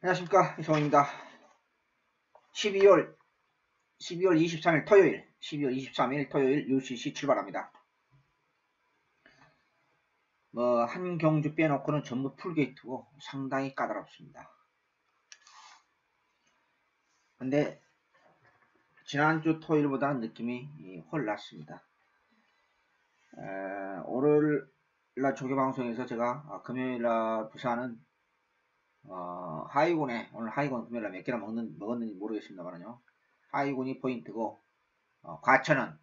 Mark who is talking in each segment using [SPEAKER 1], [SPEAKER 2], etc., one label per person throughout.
[SPEAKER 1] 안녕하십니까, 이성호입니다. 12월 23일 토요일 12월 23일 토요일 UCC 출발합니다. 한 경주 빼놓고는 전부 풀게이트고 상당히 까다롭습니다. 근데 지난주 토요일보다는 느낌이 훨 낫습니다. 오늘날 조교방송에서 제가 금요일날 부산은 하이군에, 오늘 하이군 금요일날 몇 개나 먹었는지 모르겠습니다만요. 하이군이 포인트고 과천은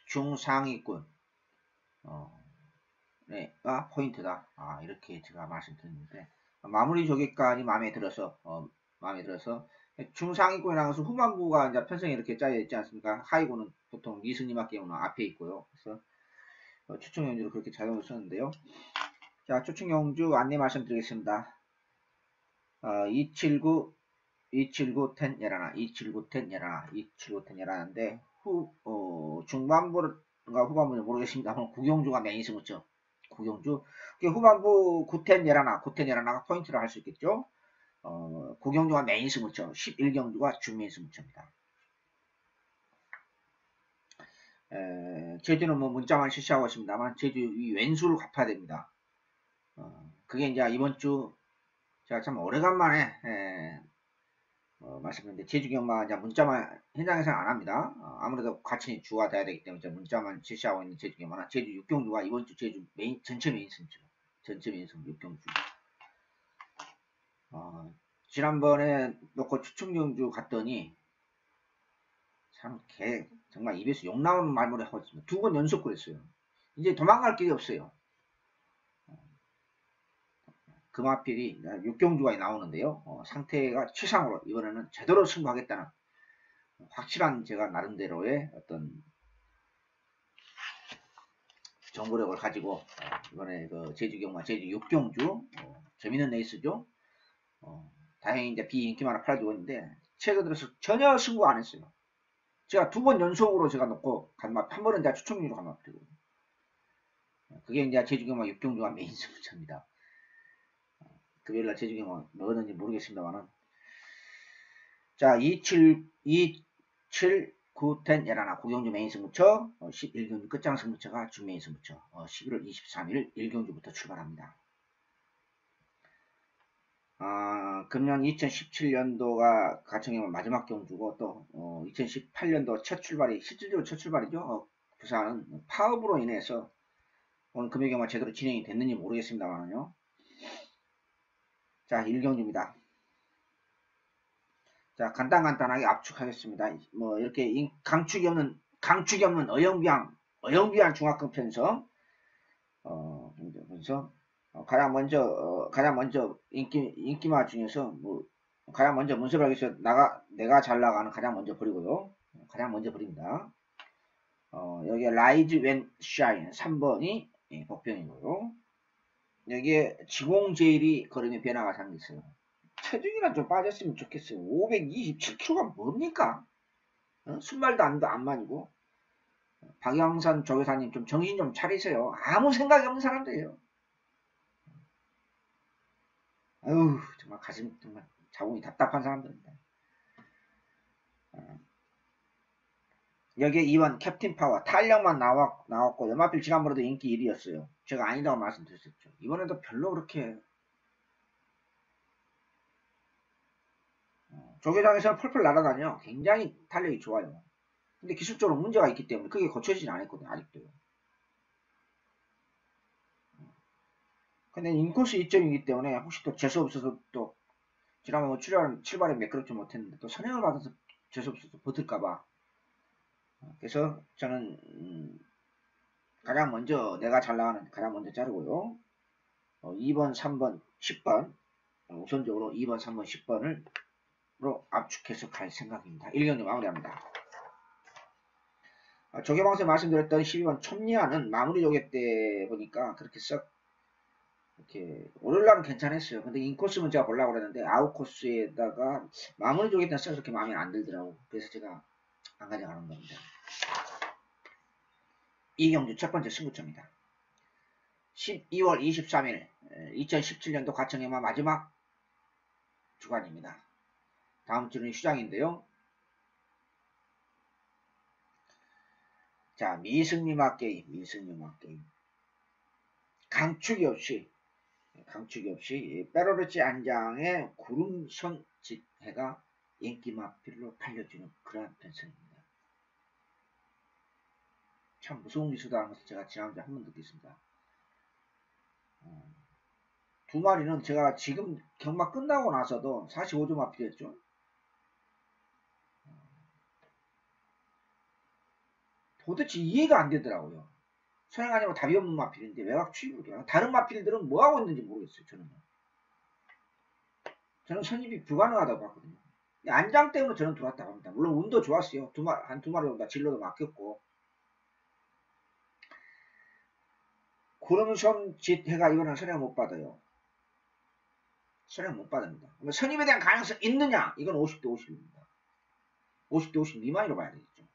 [SPEAKER 1] 중상위군 가 포인트다. 이렇게 제가 말씀드렸는데 마무리 조개까지 마음에 들어서 중상위권이라는 것은 후반부가 이제 편성이 이렇게 짜여 있지 않습니까? 하위군은 보통 미승리막 경우는 앞에 있고요. 그래서 초청경주로 그렇게 작용을 썼는데요. 자, 초청경주 안내 말씀드리겠습니다. 279 10 열하나 279 10 열하나 279 10 열하나인데 중반부가 후반부는 모르겠습니다만 구경주가 메인스 묻죠. 구경주 후반부 9텐 열하나 9텐 열하나가 포인트를 할 수 있겠죠. 구경주가 메인스 묻죠. 11경주가 준메인스 묻혀입니다. 제주는 문자만 실시하고 있습니다만 제주 이 왼수를 갚아야 됩니다. 그게 이제 이번 주 제가 참 오래간만에 말씀드렸는데 제주 경마 이제 문자만 현장에서는 안 합니다. 아무래도 같이 주가 돼야 되기 때문에 문자만 실시하고 있는 제주 경마나 제주 6경주가 이번 주 제주 전체 메인 승주 6경주. 지난번에 놓고 추천경주 갔더니 참 정말 입에서 욕 나오는 말머리 하고 있습니다. 2번 연속 그랬어요. 이제 도망갈 길이 없어요. 금화필이 6경주가 나오는데요. 상태가 최상으로 이번에는 제대로 승부하겠다는 확실한 제가 나름대로의 어떤 정보력을 가지고 이번에 그 제주 경마 제주 6경주 재밌는 레이스죠. 다행히 이제 비인기만 팔아주고 있는데 최근 들어서 전혀 승부 안 했어요. 제가 2번 연속으로 제가 놓고 간맛 한 번은 이제 추천률로 간맛 드리고 그게 이제 제주 경마 6경주가 메인 승부처입니다. 금요일날 제주 경마 뭐였는지 모르겠습니다만은 자 27 9 10 열하나 구경주 메인 승부처 11경주 끝장 승부처가 준메인 승부처 11월 23일 1경주부터 출발합니다. 금년 2017년도가 가청경마 마지막 경주고 또 2018년도 첫 출발이 실질적으로 첫 출발이죠. 부산은 파업으로 인해서 오늘 금요경마 제대로 진행이 됐는지 모르겠습니다만요. 자 1경주입니다. 자 간단하게 압축하겠습니다. 뭐 이렇게 강축이 없는 어영비양 중학급 편성 가장 먼저 인기마 중에서 가장 먼저 문서발에서 내가 잘 나가는 가장 먼저 버리고요. 가장 먼저 버립니다. 여기에 라이즈 웬 샤인 3번이 복병이고요. 여기에 지공제일이 걸음의 변화가 생겼어요. 체중이나 좀 빠졌으면 좋겠어요. 527kg가 뭡니까? 순말도 안 많이고. 박영선 조교사님 좀 정신 좀 차리세요. 아무 생각이 없는 사람들이에요. 아유 정말 가슴 정말 자궁이 답답한 사람들입니다. 여기에 2번 캡틴 파워 탄력만 나왔고 연마필 지난번에도 인기 1위였어요. 제가 아니라고 말씀드렸었죠. 이번에도 별로 그렇게 조교장에서는 펄펄 날아다녀. 굉장히 탄력이 좋아요. 근데 기술적으로 문제가 있기 때문에 그게 고쳐지진 않았거든요. 아직도. 근데 인코스 2점이기 때문에 혹시 또 재수없어서 또 지난번 출발에 매끄럽지 못했는데 또 선행을 받아서 재수없어서 버틸까봐 그래서 저는 가장 먼저 내가 잘 나가는 가장 먼저 자르고요. 2번, 3번, 10번 우선적으로 2번, 3번, 10번으로 압축해서 갈 생각입니다. 1경주 마무리합니다. 조개방송에 말씀드렸던 12번 촌리아는 마무리 조개 때 보니까 그렇게 썩 이렇게 오를라는 괜찮았어요. 근데 인코스는 제가 보려고 그랬는데 아웃코스에다가 마무리 조개 때는 썩 그렇게 마음에 안 들더라고. 그래서 제가 안 가져가는 겁니다. 이경주 첫 번째 승부처입니다. 12월 23일 2017년도 가청경마 마지막 주간입니다. 다음 주는 휴장인데요. 자, 미승리막 게임. 강축이 없이 빼로르치 안장의 구름선 집회가 인기 마필로 팔려주는 그러한 편성입니다. 참 무서운 기수다는 것을 제가 지난주에 한 번 느꼈습니다. 두 마리는 제가 지금 경마 끝나고 나서도 45점 마필이었죠. 도대체 이해가 안 되더라고요. 서양 아니면 답이 없는 마필인데 외곽 추입으로 다른 마필들은 뭐 하고 있는지 모르겠어요. 저는 선입이 불가능하다고 봤거든요. 안장 때문에 저는 들어왔다고 합니다. 물론 운도 좋았어요. 한 두 마리 온다. 진로도 막혔고. 구름선 짓해가 이번엔 선행 못 받아요. 선행 못 받습니다. 선입에 대한 가능성이 있느냐? 이건 50대 50입니다. 50대 50 미만으로 봐야 되겠죠.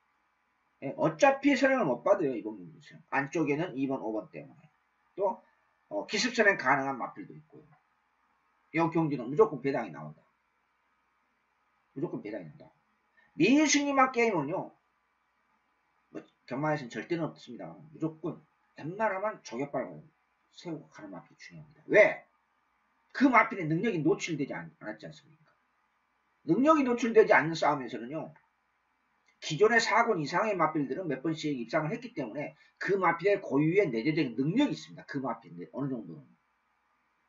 [SPEAKER 1] 예, 어차피 선행을 못 받아요. 이번 문제는. 안쪽에는 2번, 5번 때문에. 또 기습 선행 가능한 마필도 있고요. 이 경기는 무조건 배당이 나온다. 무조건 배당이 난다. 미승리막 게임은요. 뭐 경마에서는 절대는 없습니다. 무조건 웬만하면 조개빨고 세우고 가는 마필이 중요합니다. 왜? 그 마필의 능력이 노출되지 않았지 않습니까? 능력이 노출되지 않는 싸움에서는요. 기존의 4권 이상의 마필들은 몇 번씩 입상을 했기 때문에 그 마필의 고유의 내재적인 능력이 있습니다. 그 마필인데 어느 정도는.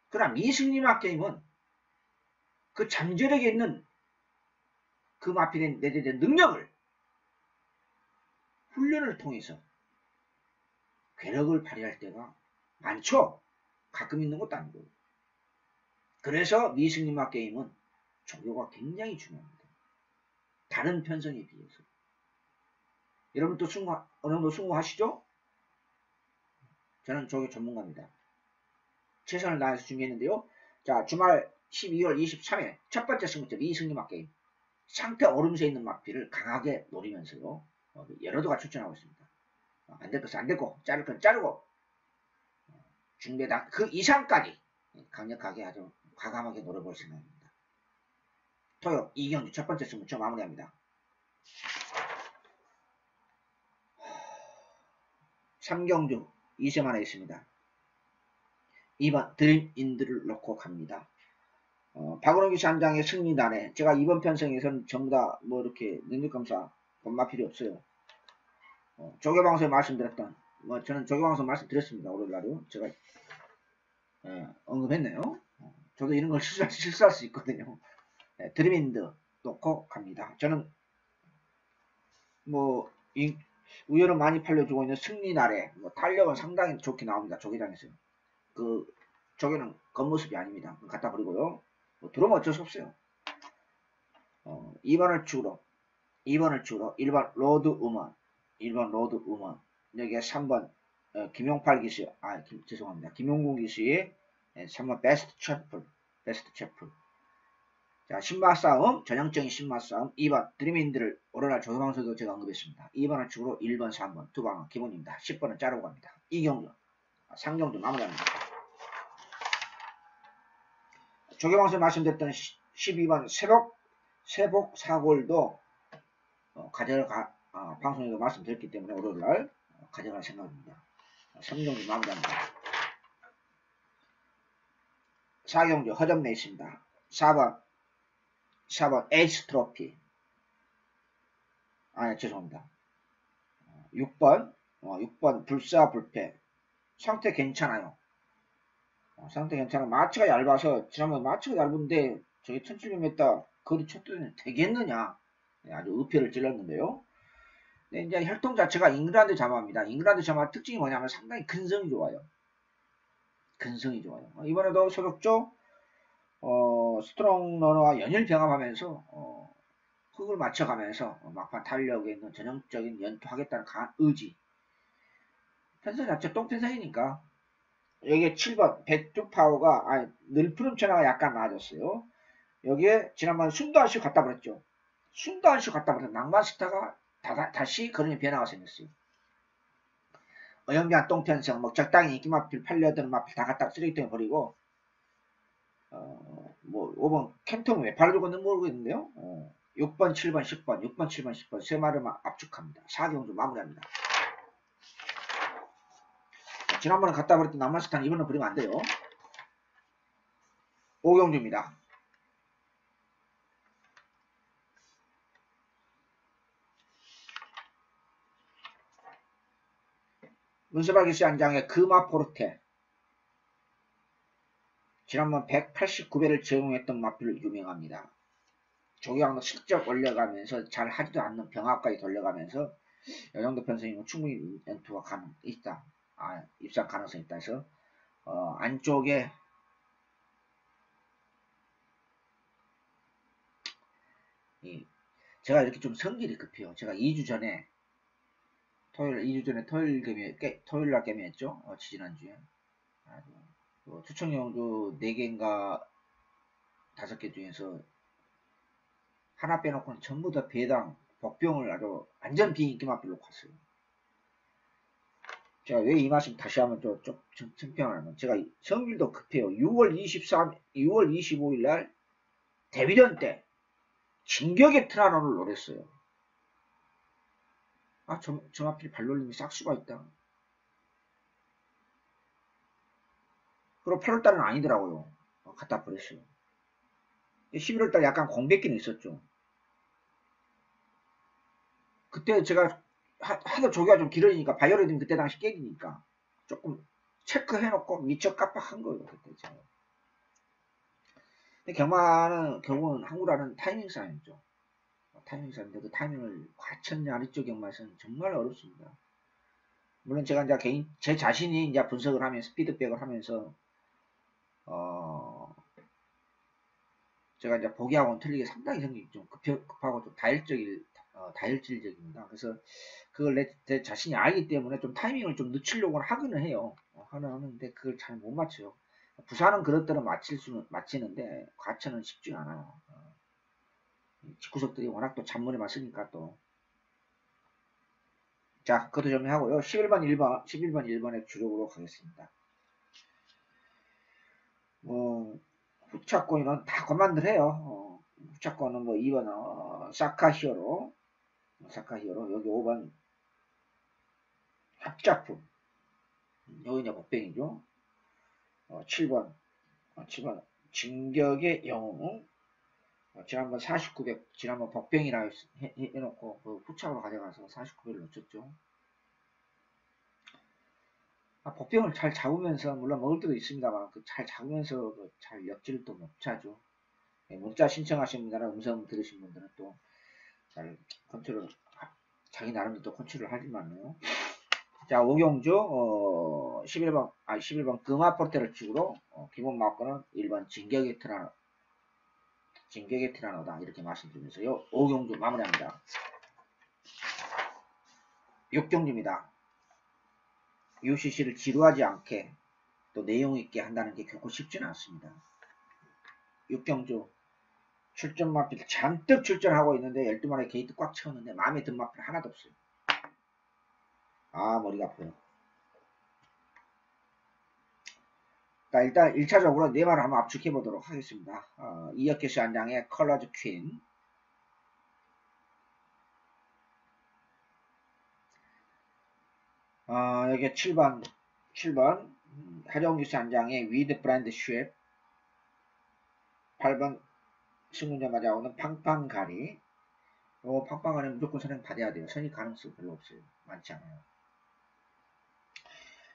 [SPEAKER 1] 그러나 미승리막 게임은 그 잠재력에 있는 그 마필의 내재적인 능력을 훈련을 통해서 괴력을 발휘할 때가 많죠. 가끔 있는 것도 아니고. 그래서 미승리막 게임은 조교가 굉장히 중요합니다. 다른 편성에 비해서. 여러분도 어느 정도 승부하시죠? 저는 조교 전문가입니다. 최선을 다해서 준비했는데요. 자, 주말 12월 23일 첫 번째 승부처 미승리막 게임. 상태 오름세에 있는 마필을 강하게 노리면서요. 여러도가 추천하고 있습니다. 안 될 것은 안 됐고, 자를 건 자르고, 중배당 그 이상까지 강력하게 아주 과감하게 노려볼 생각입니다. 토요 이경주 첫 번째 승부처 마무리합니다. 3경주 2세만에 있습니다. 2번 드림인들을 놓고 갑니다. 박은호 기사 한 장의 승리단에 제가 이번 편성에서는 전부 다 뭐 이렇게 능력검사 본마필이 없어요. 조교방송에 말씀드렸던 저는 조교방송 말씀드렸습니다. 월요일날요. 제가 언급했네요. 저도 이런 걸 실수할 수 있거든요. 드림인드 놓고 갑니다. 저는 뭐 우열을 많이 팔려주고 있는 승리날에 탄력은 상당히 좋게 나옵니다. 조교장에서. 그 조교는 겉모습이 아닙니다. 갖다 버리고요. 들어오면 어쩔 수 없어요. 2번을 축으로 1번 로드 우먼 여기에 3번 김용팔 기수 죄송합니다. 김용gun 기수의 3번 베스트 채플 자, 신마 싸움, 전형적인 신마 싸움. 2번 드림인들을 오늘날 조선방송에도 제가 언급했습니다. 2번을 축으로 1번, 3번 두 방은 기본입니다. 10번은 자르고 갑니다. 2경주 3경주 마무리합니다. 조교방송에 말씀드렸던 12번 세복 사골도 방송에도 말씀드렸기 때문에 월요일날 가져갈 생각입니다. 3경주 마무리합니다. 4경주 허점내 있습니다. 4번 에이스 트로피 죄송합니다. 6번 불사불패 상태 괜찮아요. 상태 괜찮아. 마취가 얇아서 지난번에 마취가 얇은데 저기 1700m 거리 쳤더니 되겠느냐 아주 의표를 찔렀는데요. 근데 이제 혈통 자체가 잉글랜드 자마입니다. 잉글랜드 자마 특징이 뭐냐면 상당히 근성이 좋아요. 이번에도 소속조 스트롱 러너와 연일 병합하면서 흙을 맞춰가면서 막판 탄력에 있는 전형적인 연투하겠다는 강한 의지. 편성 자체 똥편성이니까 여기에 7번 백두파워가 늘푸름 천하가 약간 나아졌어요. 여기에 지난번 순도한슈 갖다 버렸죠. 순도한슈 갖다 버렸 낭만스타가 다시 그런 변화가 생겼어요. 어영대한 똥편성 적당히 인기 마필 팔려드는 마필 다 갖다 쓰레기통에 버리고 뭐 5번 캔텀은 왜 팔아줄 건지 모르겠는데요. 6번, 7번, 10번, 6번, 7번, 10번 세 마리를 압축합니다. 4경주 마무리합니다. 지난번에 갔다 버렸던 남만스탄 이번에 버리면 안 돼요. 5경주입니다. 문세발기스 한 장의 금화포르테. 지난번 189배를 제공했던 마필로 유명합니다. 조경도 슬쩍 올려가면서 잘 하지도 않는 병합까지 돌려가면서 이 정도 편성이면 충분히 연투가 있다. 입상 가능성이 있다 해서 안쪽에 제가 이렇게 좀 성질이 급해요. 제가 2주 전에 토요일날 게임했죠. 지지난주에 추천용도 4개인가 5개 중에서 하나 빼놓고는 전부 다 배당 복병을 아주 완전 비인기 맛별로 갔어요. 제가 왜 이 말씀 다시 한번 좀 증평을 하면 제가 성질도 급해요. 6월 25일 날 데뷔전 때 진격의 트라노를 노렸어요. 정확히 발놀림이 싹수가 있다. 그리고 8월달은 아니더라고요. 갖다 버렸어요. 11월달 약간 공백기는 있었죠. 그때 제가 하도 조기가 좀 길어지니까 바이오리듬 그때 당시 깨지니까 조금 체크해놓고 미처 깜빡한 거예요. 그때 제가. 근데 경마는 결국은 한국라는 타이밍 싸움이죠. 타이밍 싸움인데 그 타이밍을 과천냐 아래쪽 경마에서는 정말 어렵습니다. 물론 제가 이제 제 자신이 이제 분석을 하면서 피드백을 하면서 제가 이제 보기하고는 틀리게 상당히 성격이 좀 급하고 좀 다혈질적입니다. 그래서 그걸 제 자신이 알기 때문에 좀 타이밍을 좀 늦추려고 하기는 해요. 하는데 그걸 잘 못 맞춰요. 부산은 그렇더러 맞히는데 과천은 쉽지 않아요. 직구석들이 워낙 또 잔머리만 쓰니까 또. 자, 그것도 좀 하고요. 11번 1번에 주력으로 가겠습니다. 후차권이는 다 그만들 해요. 후차권은 뭐 2번 사카히어로 여기 5번 합작품 여기 이제 복뱅이죠. 7번 진격의 영웅. 지난번 49배 지난번 복뱅이라 해놓고 그 후차로 가져가서 49배를 놓쳤죠. 복병을 잘 잡으면서 물론 먹을 때도 있습니다만 잘 잡으면서 잘 역지를 또 못 차죠. 문자 신청하신 분들은 음성 들으신 분들은 또 잘 컨트롤 자기 나름대로 또 컨트롤 하지만요. 자, 오경주 11번 금화포르테를 치고로 기본 마커는 1번 진격의 티라노다 이렇게 말씀드리면서요. 오경주 마무리합니다. 6경주입니다. UCC를 지루하지 않게 또 내용 있게 한다는 게 결코 쉽지는 않습니다. 6경주 출전 마필 잔뜩 출전하고 있는데 12마리 게이트 꽉 채웠는데 마음에 든 마필 하나도 없어요. 머리가 아파요. 자, 일단 1차적으로 4마리를 한번 압축해 보도록 하겠습니다. 이혁규씨 한 장의 컬러즈 퀸, 여기 7번 하정규씨 한 장의 위드 브랜드 쉐프, 8번 승문자 맞아오는 팡팡가리. 팡팡가리는 무조건 선행 받아야 돼요. 선입 가능성이 별로 없어요. 많지 않아요.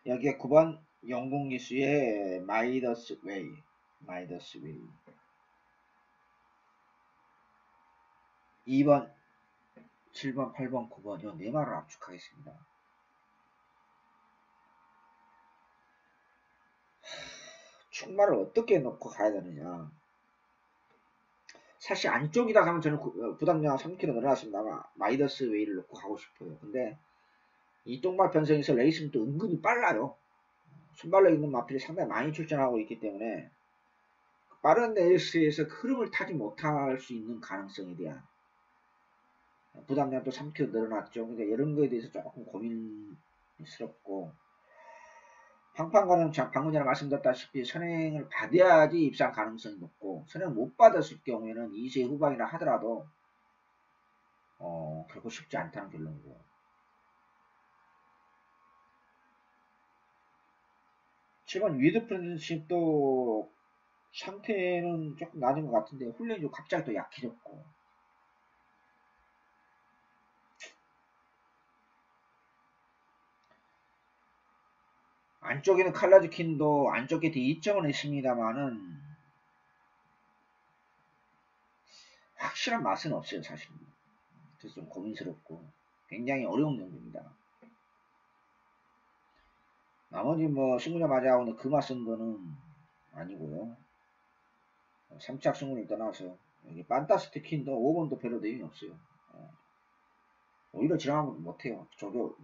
[SPEAKER 1] 여기에 9번 영국기수의 마이더스 웨이. 2번 7번 8번 9번 이 4마리를 압축하겠습니다. 충마를 어떻게 놓고 가야 되느냐. 사실 안쪽이다 하면 저는 부담량 3kg 늘어났습니다. 마이더스 웨이를 놓고 가고 싶어요. 근데 이 똥말 편성에서 레이스는 또 은근히 빨라요. 순발력 있는 마필이 상당히 많이 출전하고 있기 때문에 빠른 레이스에서 흐름을 타지 못할 수 있는 가능성에 대한 부담량도 3kg 늘어났죠. 그러니까 이런 거에 대해서 조금 고민스럽고 황판가는 방금 전에 말씀드렸다시피 선행을 받아야지 입상 가능성이 높고 선행을 못 받았을 경우에는 2세 후반이라 하더라도 결코 쉽지 않다는 결론이고요. 7번 위드 프렌드십도 상태는 조금 낮은 것 같은데 훈련이 좀 갑자기 또 약해졌고 안쪽에는 칼라즈킨도 안쪽 곁에 2점은 있습니다만은 확실한 맛은 없어요 사실. 그래서 좀 고민스럽고 굉장히 어려운 경기입니다. 나머지 뭐 승부자 맞아오는 그 맛은 거는 아니고요. 3착 승부를 떠나서 여기 판타스티킨도 5번도 별로 내용이 없어요. 오히려 지나가면 못해요. 조교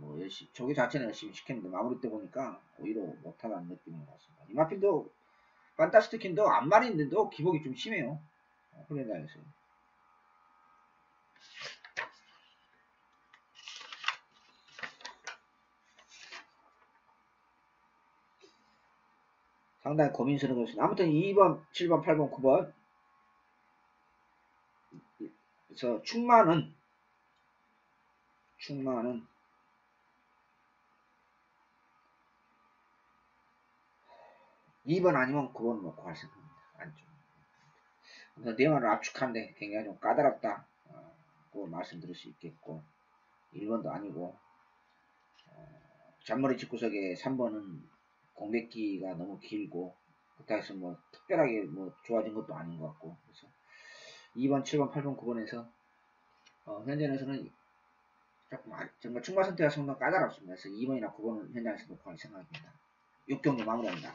[SPEAKER 1] 자체는 열심히 시켰는데 마무리 때 보니까 오히려 못하다는 느낌인 것 같습니다. 이마필도 판타스티킨도 안말인데도 기복이 좀 심해요. 훈련장에서. 상당히 고민스러운 것입니다. 아무튼 2번, 7번, 8번, 9번 그래서 충만은 2번 아니면 9번 놓고 할 생각입니다. 안쪽. 내용을 압축한데 굉장히 좀 까다롭다. 고 말씀드릴 수 있겠고 1번도 아니고 잔머리 집구석에 3번은 공백기가 너무 길고 그렇다 해서 뭐 특별하게 뭐 좋아진 것도 아닌 것 같고 그래서 2번, 7번, 8번, 9번에서 현재에서는 조금 정말 충마 선택가 상당히 까다롭습니다. 그래서 2번이나 9번은 현장에서 놓고 할 생각입니다. 6경기 마무리합니다.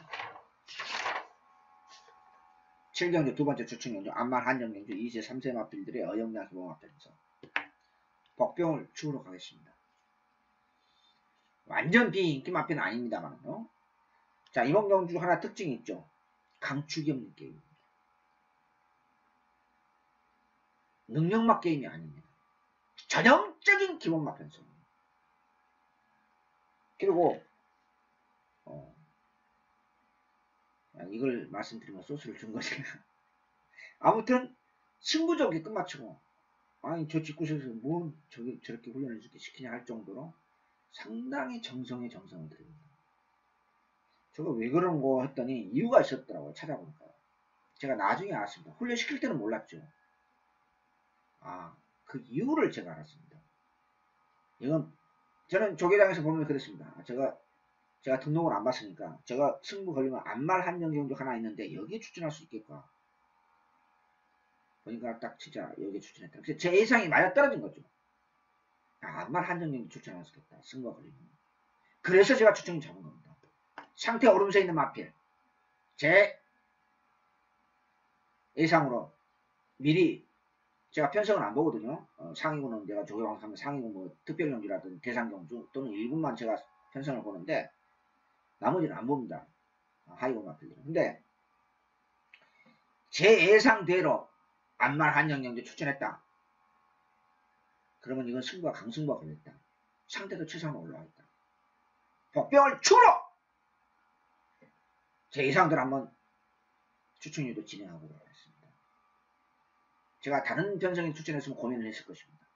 [SPEAKER 1] 7경기 두 번째 주축 경주 안말 한정 경주 2세 3세 마필들의 어영량 기본 앞에서 복병을 추후로 가겠습니다. 완전 비인기 마필은 아닙니다만요. 자, 이번 경주 하나 특징이 있죠. 강축이 없는 게임입니다. 능력맛 게임이 아닙니다. 전형적인 기본맛 편성입니다. 그리고 이걸 말씀드리면 소스를 준 것이냐. 아무튼 승부적이 끝마치고 아니 저 집구석에서 뭐 저렇게 훈련을 시키냐 할 정도로 상당히 정성에 정성을 들입니다. 저거 왜 그런 거 했더니 이유가 있었더라고요. 찾아보니까. 제가 나중에 알았습니다. 훈련시킬 때는 몰랐죠. 그 이유를 제가 알았습니다. 이건 저는 조계장에서 보면 그랬습니다. 제가 등록을 안 받으니까 제가 승부 걸리면 안말 한정 경주 하나 있는데 여기에 추천할 수 있겠까 보니까 딱 진짜 여기에 추천했다. 제 예상이 맞아떨어진 거죠. 안말 한정 경주 추천할 수 있겠다. 승부가 걸리면. 그래서 제가 추천을 잡은 겁니다. 상태 오름세 있는 마필. 제 예상으로 미리 제가 편성을 안 보거든요. 상위군은 내가 조교방송하면 상위군 뭐 특별경주라든지 대상경주 또는 1군만 제가 편성을 보는데 나머지는 안 봅니다. 하위군 마필들은. 근데 제 예상대로 안말 한정경주 추천했다. 그러면 이건 승부가 강승부가 걸렸다. 상태도 최상으로 올라와 있다. 복병을 추로 제 예상대로 한번 추천율도 진행하고 그러겠습니다. 제가 다른 편성에 추천했으면 고민을 했을 것입니다.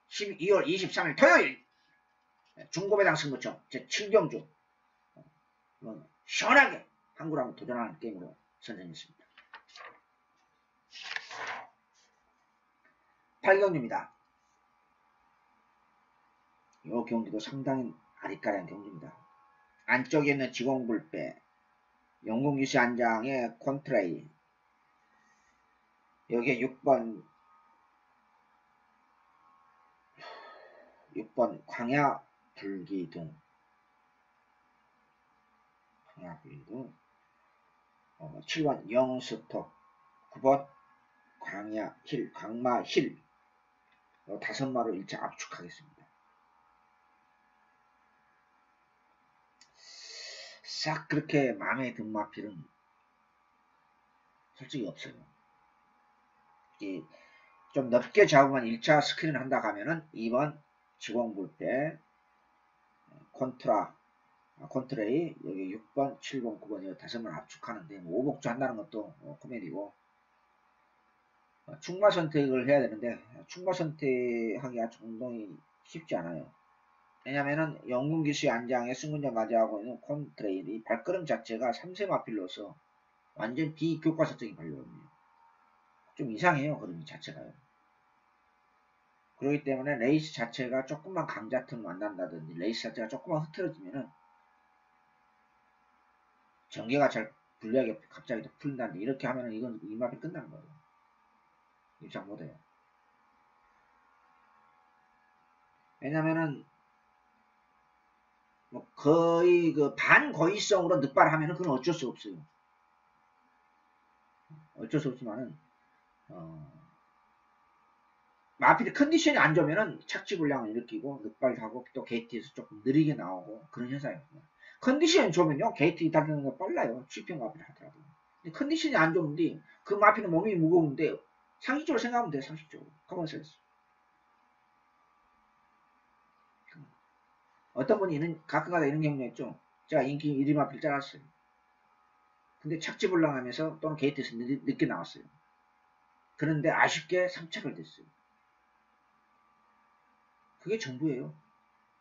[SPEAKER 1] 12월 23일 토요일 중고배당 승부처 제7경주 시원하게 한국을 한번 도전하는 게임으로 선정했습니다. 8경주입니다. 이 경기도 상당히 아리까리한 경기입니다. 안쪽에 있는 지공불배 영국유시 안장의 콘트레이 여기에 6번 광야 불기둥 7번 영스톱 9번 광마힐 5마로 1차 압축하겠습니다. 싹 그렇게 마음에 든 마필은 솔직히 없어요. 좀 넓게 잡으면 1차 스크린 한다 하면은 2번 지공불배 콘트라 콘트레이 여기 6번, 7번, 9번 이 5번 압축하는데 뭐 오복주 한다는 것도 코미디고 충마 선택을 해야 되는데 충마 선택하기가 정동이 쉽지 않아요. 왜냐면은 영국 기수의 안장에 승군자 맞이하고 있는 콘트레일이 발걸음 자체가 3세 마필로서 완전 비교과서적인 발걸음이에요. 좀 이상해요, 걸음 자체가요. 그렇기 때문에 레이스 자체가 조금만 강자틈을 만난다든지 레이스 자체가 조금만 흐트러지면은 전개가 잘 불리하게 갑자기 또 풀린다는데 이렇게 하면은 이건 이 마필 끝나는 거예요. 입장 못해요. 왜냐면은 뭐 거의 그 반거의성으로 늑발하면은 그건 어쩔 수 없어요. 어쩔 수 없지만은 마필의 컨디션이 안 좋으면은 착지 불량을 일으키고 늑발하고 또 게이트에서 조금 느리게 나오고 그런 현상이거든요. 컨디션이 좋으면요 게이트 이탈하는 거 빨라요. 슈핑 마필을 하더라도. 근데 컨디션이 안 좋은데 그 마필은 몸이 무거운데 상식적으로 생각하면 돼요. 상식적으로. 커먼센스. 어떤 분이 가끔가다 이런 경우가 있죠. 제가 인기 1위 마필 짜놨어요. 근데 착지 불량하면서 또는 게이트에서 늦게 나왔어요. 그런데 아쉽게 3착을 됐어요. 그게 전부예요.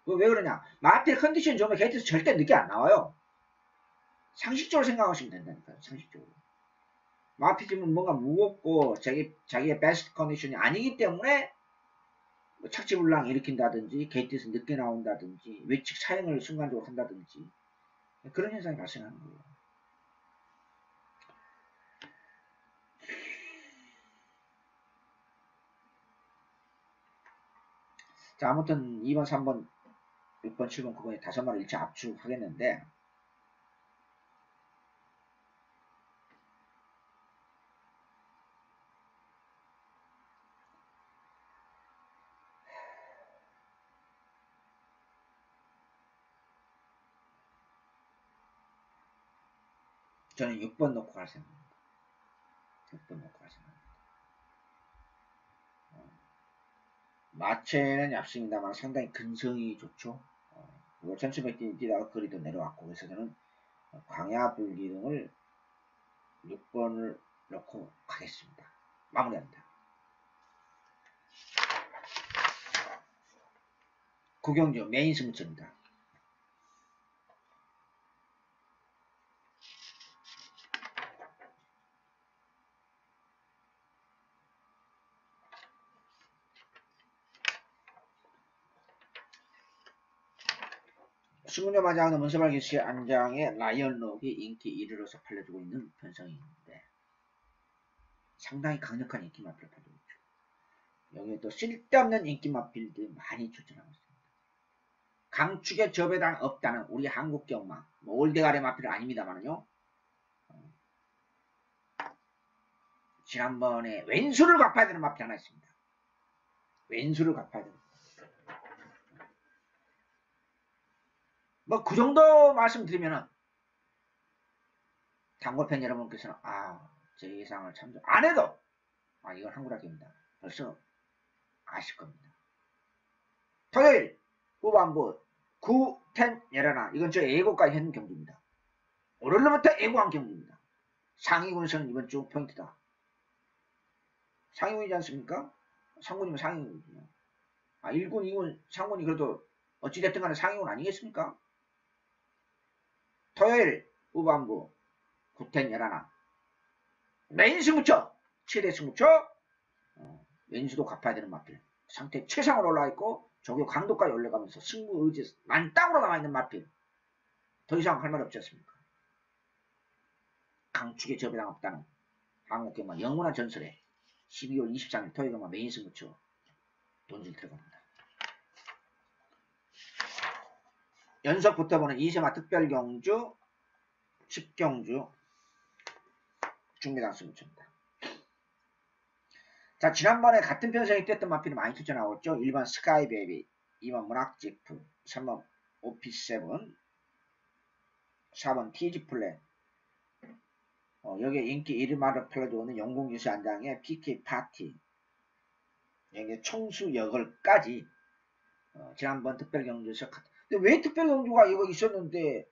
[SPEAKER 1] 왜 그러냐? 마필 컨디션 좋으면 게이트에서 절대 늦게 안 나와요. 상식적으로 생각하시면 된다니까요. 상식적으로. 마필팀은 뭔가 무겁고 자기의 베스트 컨디션이 아니기 때문에 뭐 착지불량 일으킨다든지 게이트에서 늦게 나온다든지 외측 차행을 순간적으로 한다든지 그런 현상이 발생하는 거예요. 자, 아무튼 2번, 3번, 6번, 7번, 9번에 5마리 일체 압축하겠는데 저는 6번 놓고 갈 생각입니다. 6번 놓고 갈 생각입니다. 마체는 얇습니다만 상당히 근성이 좋죠. 1700 뛰다가 거리도 내려왔고 그래서 저는 광야 불기둥을 6번을 넣고 가겠습니다. 마무리합니다. 구경주 메인 승부처입니다. 승군자 맞이하는 문서발 기수의 안장에 라이언록이 인기 1위로서 팔려주고 있는 편성이 있는데 상당히 강력한 인기 마필을 팔고 있죠. 여기에 또 쓸데없는 인기 마필들이 많이 출전하고 있습니다. 강축의 저배당 없다는 우리 한국 경마 뭐 올대가리 마필은 아닙니다만요. 지난번에 왼수를 갚아야 되는 마필 하나 있습니다. 왼수를 갚아야 되는 뭐 그 정도 말씀드리면은 단골팬 여러분께서는 제 예상을 참조 안 해도 이건 한구락입니다. 벌써 아실 겁니다. 토요일 후반부 9, 10, 열하나 이건 저 예고까지 했는 경기입니다. 월요일부터 예고한 경기입니다. 상위군에서는 이번 주 포인트다. 상위군이지 않습니까? 상군이면 상위군이죠. 1군, 2군, 상군이 그래도 어찌됐든 간에 상위군 아니겠습니까? 토요일 후반부 9, 10, 열하나 메인 승부처 최대 승부처 왼수도 갚아야 되는 마필 상태 최상으로 올라와 있고 조교 강도까지 올라가면서 승부 의지 만땅으로 남아있는 마필 더 이상 할 말 없지 않습니까? 강축에 저배당 없다는 한국경마 영원한 전설에 12월 23일 토요일경마 메인 승부처 돈질 들어갑니다. 연속 붙어보는 이세마 특별경주 10경주 중매당 승부처입니다. 자, 지난번에 같은 편성이 뛰었던 마필이 많이 투자나왔죠. 1번 스카이베이비, 2번 문학지프, 3번 오피스7, 4번 티지플랜, 여기에 인기 1위만을 팔려주는 영국유수 안장의 PK파티, 여기에 총수여걸까지 지난번 특별경주에서 근데 왜 특별경주가 이거 있었는데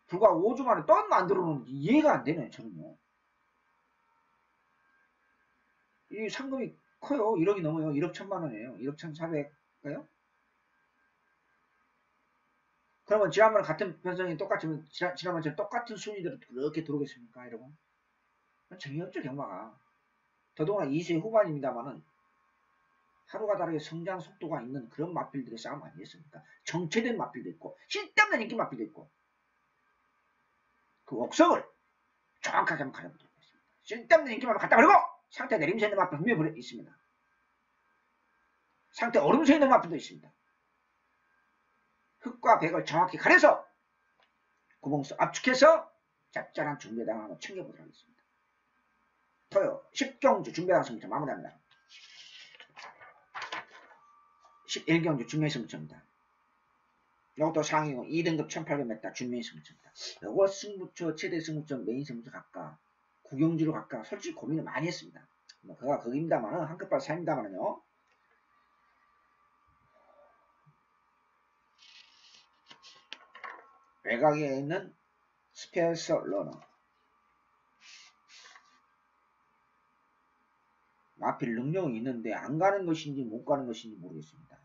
[SPEAKER 1] 불과 5주 만에 또 만들어 놓는지 이해가 안 되네, 저는요. 이 상금이 커요. 1억이 넘어요. 1억 1천만 원이에요. 1억 1,400가요? 그러면 지난번 같은 편성이 똑같으면 지난번처럼 똑같은 순위대로 그렇게 들어오겠습니까, 여러분? 재미없죠, 경마가. 더더구나 2세 후반입니다만은 하루가 다르게 성장 속도가 있는 그런 마필들의 싸움 아니겠습니까? 정체된 마필도 있고 쓸데없는 인기 마필도 있고 그 옥석을 정확하게 한번 가려보도록 하겠습니다. 쓸데없는 인기 마필 갖다 버리고 상태 내림새 있는 마필 분명히 있습니다. 상태 오름세 있는 마필도 있습니다. 흑과 백을 정확히 가려서 구멍수 압축해서 짭짤한 준비당 한번 챙겨보도록 하겠습니다. 토요 10경주 준비당 승부처 마무리합니다. 11경주 준비 승부처입니다. 이것도 상위고 2등급 1800m 준비 승부처입니다. 이거 승부처 최대 승부처 메인 승부처 각각 구경주로 각각 솔직히 고민을 많이 했습니다. 뭐 그가 거기입니다만은 한끗발 사입니다만은요. 외곽에 있는 스페셜 러너 마필 능력은 있는데 안 가는 것인지 못 가는 것인지 모르겠습니다.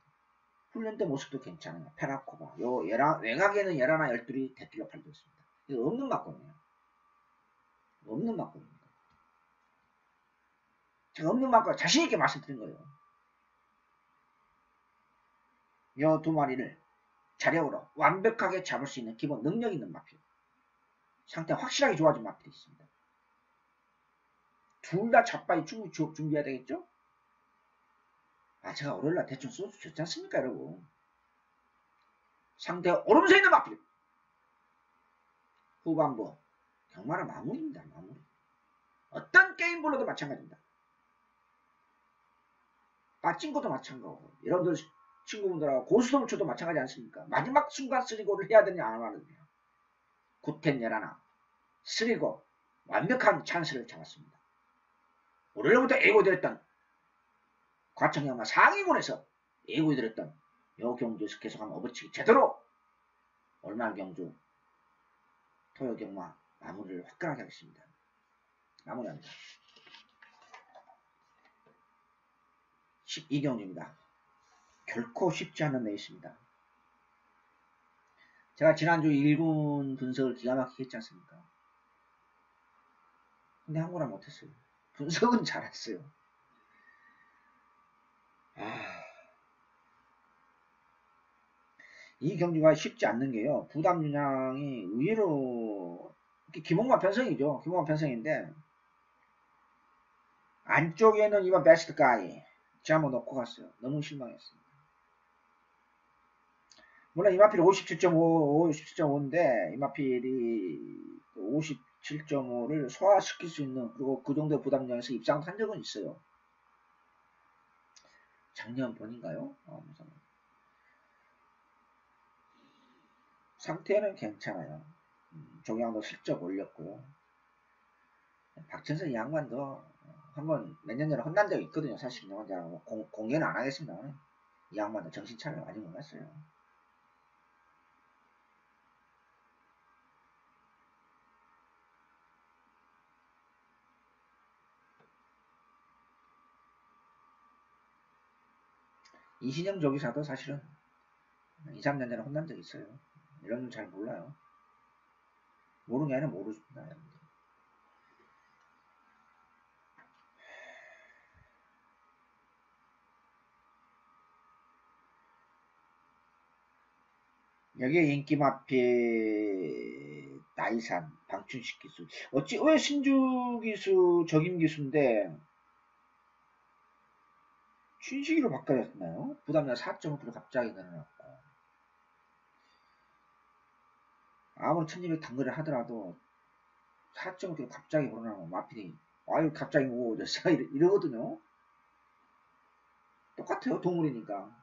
[SPEAKER 1] 훈련 때 모습도 괜찮아요. 페라코바 요 외곽에는 11, 12이 대필로 팔고 있습니다. 이거 없는 막건이에요. 없는 막건입니다. 제가 없는 막건 자신있게 말씀드린 거예요. 요 두 마리를 자력으로 완벽하게 잡을 수 있는 기본 능력 있는 마필. 상태 확실하게 좋아진 마필이 있습니다. 둘 다 잡바이 준비해야 되겠죠? 아, 제가 월요일날 대충 소주 줬지 않습니까, 여러분? 상대 오름세 있는 마필. 후반부. 경마는 마무리입니다, 마무리. 어떤 게임 불러도 마찬가지입니다. 빠친코도 마찬가지고, 여러분들 친구분들하고 고수동을 쳐도 마찬가지 않습니까? 마지막 순간 쓰리고를 해야 되냐, 안 하느냐. 구텐 열하나. 쓰리고, 완벽한 찬스를 잡았습니다. 월요일부터 예고드렸던 과천경마 상위군에서 예고드렸던 요 경주에서 계속하면 업어치기 제대로 월말 경주 토요 경마 마무리를 화끈하게 하겠습니다. 마무리합니다. 12경주입니다. 결코 쉽지 않은 레이스입니다. 제가 지난주 1군 분석을 기가 막히게 했지 않습니까? 근데 한 거나 못했어요. 분석은 잘했어요. 이 경주가 쉽지 않는 게요. 부담 윤향이 의외로 기본만 편성이죠. 기본만 편성인데 안쪽에는 이번 베스트 가이 제가 한번 넣고 갔어요. 너무 실망했습니다. 물론 이마필이 57.5, 57.5인데 이마필이 57.5를 소화시킬 수 있는 그리고 그 정도의 부담량에서 입상한 적은 있어요. 작년 번인가요? 상태는 괜찮아요. 조경도 슬쩍 올렸고요. 박천선 이 양반도 한번 몇 년 전에 혼난 적이 있거든요. 사실 공개는 안 하겠습니다. 이 양반도 정신 차려 아직 몰랐어요. 이신영 조기사도 사실은 2, 3년 전에 혼난 적이 있어요. 이런 줄 잘 몰라요. 모르는 게 아니라 모르십니다. 여기에 인기마필 나이산 방춘식 기수 왜 신주 기수 적임 기수인데 춘식이로 바꿔졌나요? 부담량 4.5% 갑자기 늘어났고 아무리 1200 단거리를 하더라도 4.5kg 갑자기 늘어나면 마필이 아유 갑자기 무거워졌어 이러거든요. 똑같아요. 동물이니까.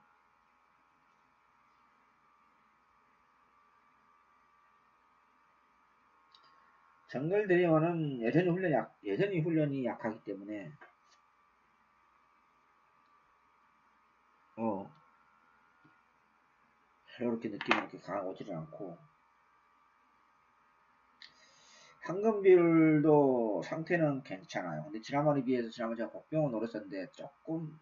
[SPEAKER 1] 정글 드리머는 여전히 훈련이 약하기 때문에 이렇게 느낌이 이렇게 강하게 오지는 않고, 황금 비율도 상태는 괜찮아요. 근데 지난번에 비해서 지난번에 제가 복병을 노렸었는데 조금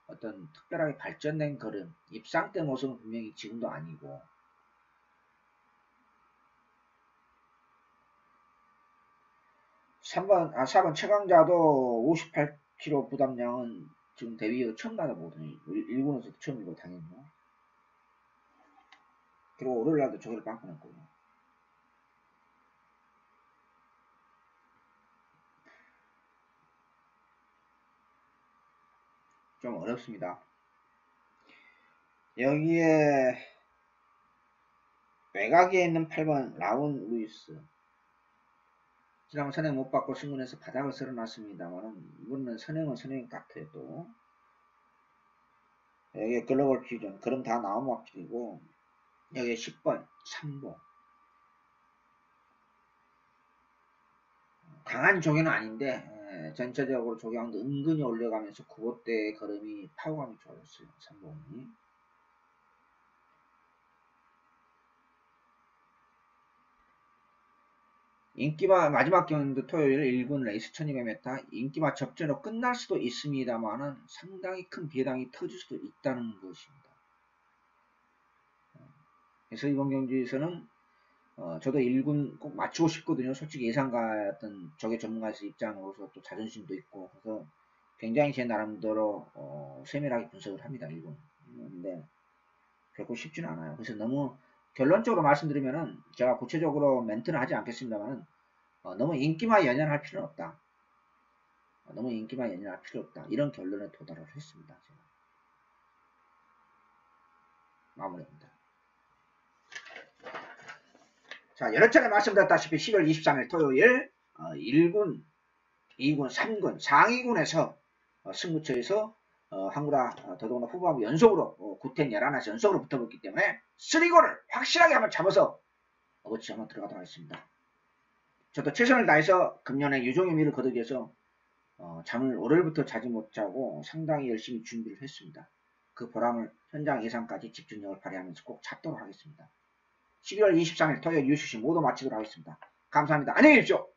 [SPEAKER 1] 어떤 특별하게 발전된 걸음, 입상 때 모습은 분명히 지금도 아니고, 4번 최강자도 58kg 부담량은 지금 대위에 처음 받아보거든요. 일본에서도 처음이고, 당연히요. 그리고 월요일날도 저기를 바꿔놨고요. 좀 어렵습니다. 여기에 외곽에 있는 8번 라운 루이스, 지난번 선행 못 받고 신문에서 바닥을 쓸어놨습니다만 이번에는 선행은 선행 같아요. 또 여기에 글로벌 퓨전 그럼 다 나오면 앞길이고, 여기에 10번 3보 강한 조개는 아닌데 전체적으로 조개왕도 은근히 올려가면서 9보대의 걸음이 파워감이 좋아졌어요. 3번이 인기마 마지막 경연도 토요일 1군 레이스 1200m 인기마 접전으로 끝날 수도 있습니다만은 상당히 큰 비해당이 터질 수도 있다는 것입니다. 그래서 이번 경주에서는 저도 1군 꼭 맞추고 싶거든요. 솔직히 예상가였던 저게 전문가에서 입장으로서 또 자존심도 있고, 그래서 굉장히 제 나름대로 세밀하게 분석을 합니다. 1군. 근데 결코 쉽지는 않아요. 그래서 너무 결론적으로 말씀드리면은 제가 구체적으로 멘트는 하지 않겠습니다만은 너무 인기만 연연할 필요는 없다. 너무 인기만 연연할 필요 없다. 이런 결론에 도달을 했습니다. 제가. 마무리합니다. 자, 여러 차례 말씀드렸다시피 10월 23일 토요일 1군, 2군, 3군, 상위군에서 승부처에서 한구라 더더군다나 후보하고 연속으로 9텐 11에서 연속으로 붙어봤기 때문에 3골을 확실하게 한번 잡아서 어거치 한번 들어가도록 하겠습니다. 저도 최선을 다해서 금년에 유종의 미를 거두기 위해서 잠을 월요일부터 자지 못자고 상당히 열심히 준비를 했습니다. 그 보람을 현장 예상까지 집중력을 발휘하면서 꼭 찾도록 하겠습니다. 12월 23일 토요일 UCC 모두 마치도록 하겠습니다. 감사합니다. 안녕히 계십시오.